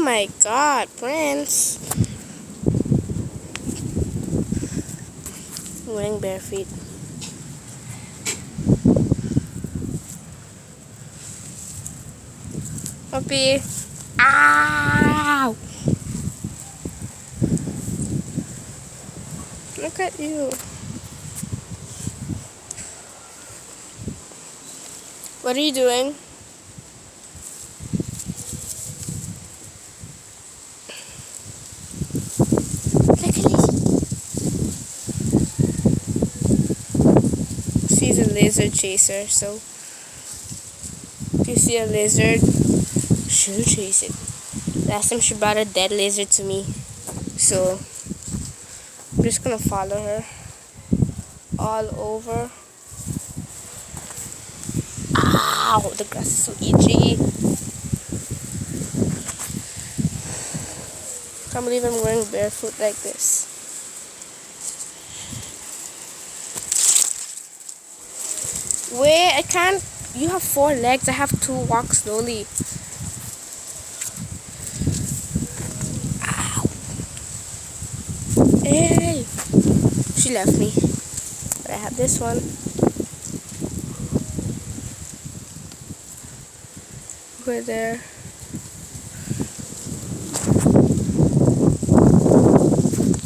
my god, Prince. I'm wearing bare feet. Puppy. Ow! Look at you. What are you doing? She's a lizard chaser, so if you see a lizard, she'll chase it. Last time she brought a dead lizard to me, so I'm just gonna follow her all over. Ow, the grass is so itchy. Can't believe I'm wearing barefoot like this. Wait, I can't. You have 4 legs. I have 2. Walk slowly. Ow. Hey. She left me. But I have this one. Over there.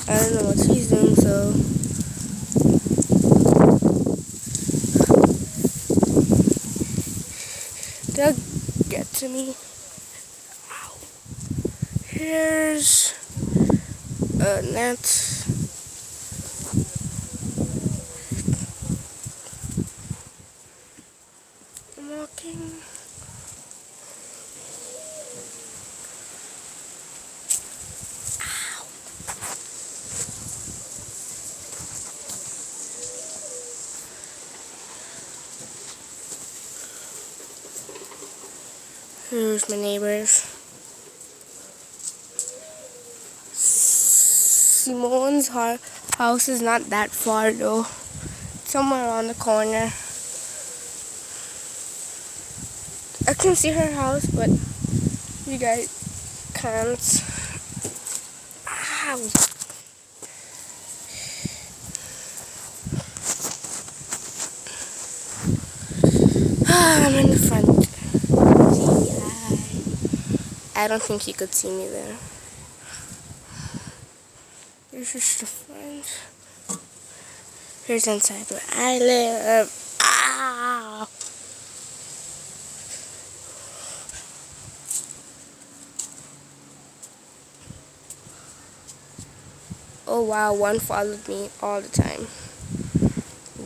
I don't know what she's doing, so they'll get to me. Ow. Here's a net. I'm walking. Ow. Here's my neighbors. Simone's house is not that far though. Somewhere around the corner. I can see her house, but you guys can't. Ow. I'm in the front. I don't think you could see me there. This is the front. Here's inside where I live. Ah! Oh wow, one followed me all the time.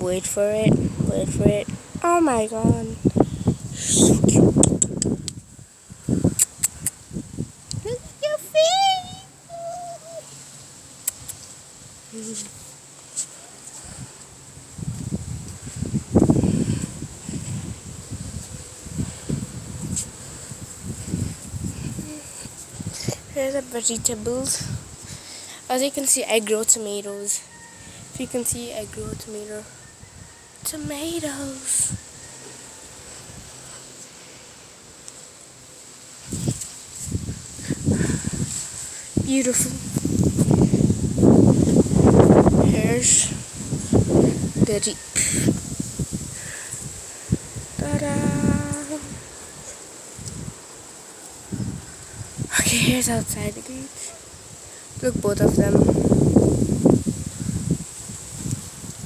Wait for it. Wait for it. Oh my god. So cute. Look at your face. Here's the vegetables. As you can see, I grow tomatoes. If you can see, I grow tomatoes. Beautiful. Here's the Jeep. Ta-da! Okay, here's outside the gate. Look, both of them.